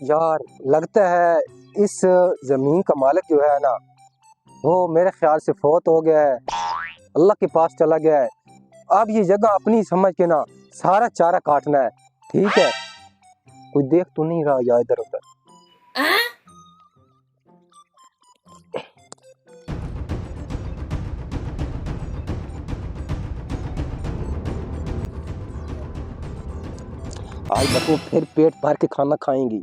یار لگتا ہے اس زمین کا مالک جو ہے نا وہ میرے خیال سے فوت ہو گیا ہے، اللہ کے پاس چلا گیا ہے۔ اب یہ جگہ اپنی سمجھ کے نا سارا چارہ کاٹنا ہے، ٹھیک ہے؟ کوئی دیکھ تو نہیں رہا یا ادھر ادھر؟ آج بتو پھر پیٹ بھر کے کھانا کھائیں گی۔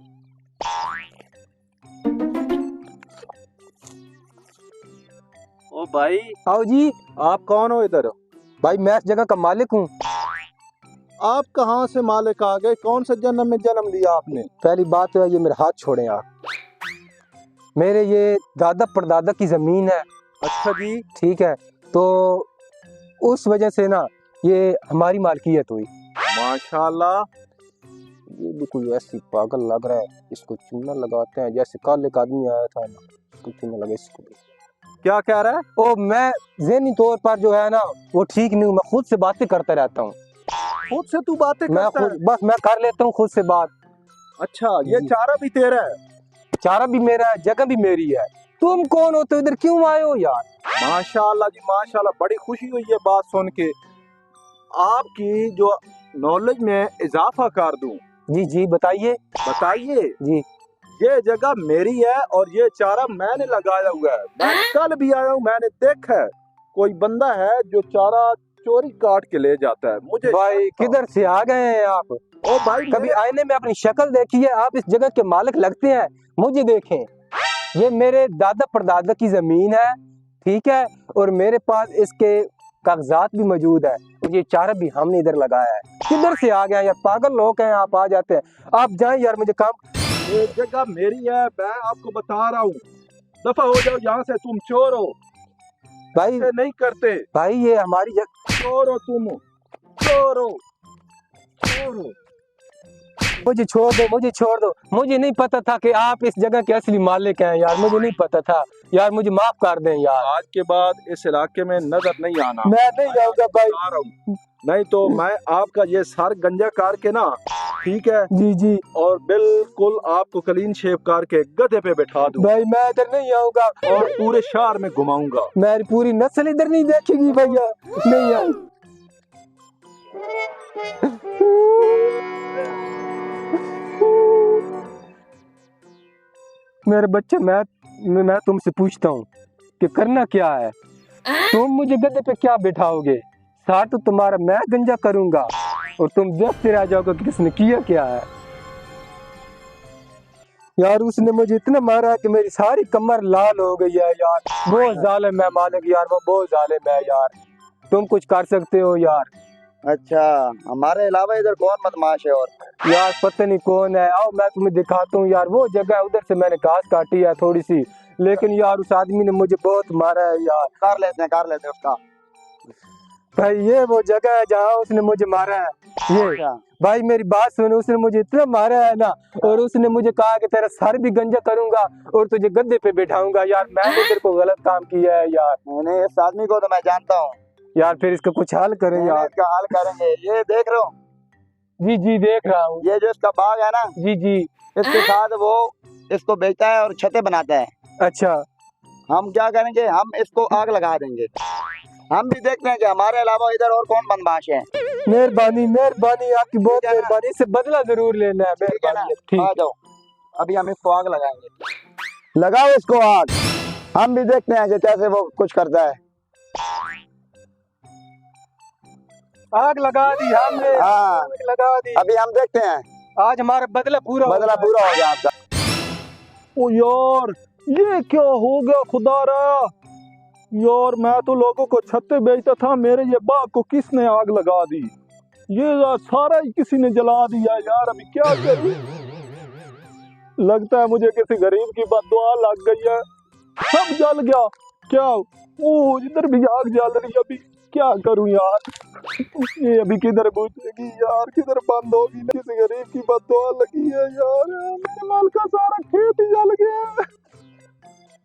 او بھائی آؤ جی۔ آپ کون ہو ادھر؟ بھائی میں اس جگہ کا مالک ہوں۔ آپ کہاں سے مالک آ گئے؟ کون سے جنم میں جنم لیا آپ نے؟ پہلی بات تو ہے یہ میرے ہاتھ چھوڑیں آپ، میرے یہ دادا پردادا کی زمین ہے، اچھا جی، ٹھیک ہے؟ تو اس وجہ سے نا یہ ہماری مالکیت ہوئی۔ ماشاءاللہ۔ یہ بھی کوئی ایسی پاگل لگ رہا ہے، اس کو چونا لگاتے ہیں جیسے کل ایک آدمی آیا تھا نا، اس کو چونا لگا اس کو بھی۔ کیا کہہ رہا ہے؟ او میں ذہنی طور پر جو ہے نا وہ ٹھیک نہیں ہوں، میں خود سے باتیں کرتا رہتا ہوں، خود سے تو باتیں میں کرتا خود ہے؟ بس میں کر لیتا ہوں خود سے بات۔ اچھا، یہ جی۔ چارہ بھی تیرا ہے؟ چارہ بھی میرا ہے، جگہ بھی میری ہے۔ تم کون ہوتے ہو؟ ادھر کیوں آئے ہو یار؟ ماشاءاللہ جی ماشاءاللہ، بڑی خوشی ہوئی یہ بات سن کے۔ آپ کی جو نالج میں اضافہ کر دوں، جی جی بتائیے۔ بتائیے۔ جی یہ جگہ میری ہے اور یہ چارہ میں نے لگایا ہوا ہے۔ میں کل بھی آیا ہوں، میں نے دیکھا ہے کوئی بندہ ہے جو چارہ چوری کاٹ کے لے جاتا ہے۔ مجھے بھائی کدھر سے آ گئے ہیں آپ؟ او بھائی کبھی آئینے میں اپنی شکل دیکھی ہے؟ آپ اس جگہ کے مالک لگتے ہیں، مجھے دیکھیں، یہ میرے دادا پردادا کی زمین ہے، ٹھیک ہے؟ اور میرے پاس اس کے کاغذات بھی موجود ہے، اور یہ چارہ بھی ہم نے ادھر لگایا ہے۔ کدھر سے آ گئے ہیں؟ یا پاگل لوگ ہیں آپ آ جاتے ہیں؟ آپ جائیں یار، مجھے کام۔ یہ جگہ میری ہے، میں آپ کو بتا رہا ہوں، دفع ہو جاؤ یہاں سے، تم چور ہو، بھائی ایسے نہیں کرتے، بھائی یہ ہماری جگہ، چور ہو تم، چور ہو، چور ہو۔ مجھے چھوڑ دو، مجھے چھوڑ دو، مجھے نہیں پتا تھا کہ آپ اس جگہ کے اصلی مالک ہیں یار، مجھے نہیں پتا تھا یار، مجھے معاف کر دیں یار۔ آج کے بعد اس علاقے میں نظر نہیں آنا، میں نہیں آؤں گا بھائی۔ بتا رہا ہوں، نہیں تو میں آپ کا یہ سر گنجا کر کے نا، ٹھیک ہے، جی جی اور بالکل آپ کو کلین شیو کر کے گدھے پہ بٹھا دوں بھائی، میں ادھر نہیں آؤں گا، اور پورے شہر میں گھماؤں گا۔ میری پوری نسل ادھر نہیں دیکھے گی بھیا، نہیں آؤں۔ میرے بچے، میں تم سے پوچھتا ہوں کہ کرنا کیا ہے؟ تم مجھے گدھے پہ کیا بٹھاؤ گے؟ ساتھ تو تمہارا میں گنجا کروں گا اور تم دیکھتے رہ جاؤ گے کہ کس نے کیا ہے۔ یار اس نے مجھے اتنا مارا ہے کہ میری ساری کمر لال ہو گئی ہے یار، بہت ظالم ہے مالک یار، وہ بہت ظالم ہے یار، تم کچھ کر سکتے ہو یار؟ اچھا، ہمارے علاوہ ادھر کون بدماش ہے؟ اور یار پتہ نہیں کون ہے، آؤ میں تمہیں دکھاتا ہوں یار، وہ جگہ ہے ادھر سے میں نے گھاس کاٹی ہے تھوڑی سی، لیکن یار اس آدمی نے مجھے بہت مارا ہے یار۔ کر لیتے ہیں اس کا۔ بھائی یہ وہ جگہ ہے جہاں اس نے مجھے مارا ہے، یہ اچھا، بھائی میری بات سن، اس نے مجھے اتنا مارا ہے نا، اور اس نے مجھے کہا کہ تیرا سر بھی گنجا کروں گا اور تجھے گدے پہ بٹھاؤں گا یار، میں نے تیرے کو غلط کام کیا ہے یار۔ نہیں، اس آدمی کو تو میں جانتا ہوں، یار پھر اس کا کچھ حل کریں یار۔ اس کا حل کریں گے۔ یہ دیکھ رہے ہو، جی جی دیکھ رہا ہوں۔ یہ جو اس کا باغ ہے نا، جی جی اس کے ساتھ وہ اس کو بیچتا ہے اور چھتیں بناتا ہے۔ اچھا، ہم کیا کریں گے، ہم اس کو آگ لگا دیں گے۔ ہم بھی دیکھتے ہیں کہ ہمارے علاوہ ادھر اور کون بدماش ہے۔ مہربانی مہربانی، آپ کی بہت ٹھیک ہے نا؟ مہربانی، اس سے بدلہ ضرور لینا ہے، ٹھیک ہے نا؟ مہربانی ٹھیک۔ آ جاؤ، ابھی ہم اس کو آگ لگائیں گے۔ لگاؤ اس کو آگ، ہم بھی دیکھتے ہیں کہ کیسے وہ کچھ کرتا ہے۔ آگ لگا دی ہم نے، ہاں، آگ لگا دی، ابھی ہم دیکھتے ہیں، آج ہمارا بدلہ پورا ہو بدلہ گیا۔ پورا ہو گیا آپ کا۔ او یار، یہ کیا ہو گیا خدا را؟ یار میں تو لوگوں کو چھتے بیچتا تھا، میرے یہ باغ کو کس نے آگ لگا دی؟ یہ یار سارا ہی کسی نے جلا دیا یار، ابھی کیا کروں؟ لگتا ہے مجھے کسی غریب کی بد دعا لگ گئی ہے، سب جل گیا۔ کیا او ادھر بھی آگ جل رہی ہے، ابھی کیا کروں یار؟ یہ ابھی کدھر بجھے گی یار، کدھر بند ہوگی؟ کسی غریب کی بد دعا لگی ہے یار، میرے مال کا سارا کھیت ہی جل گیا،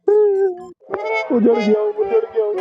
اجڑ گیا ہوں، اجڑ گیا ہوں۔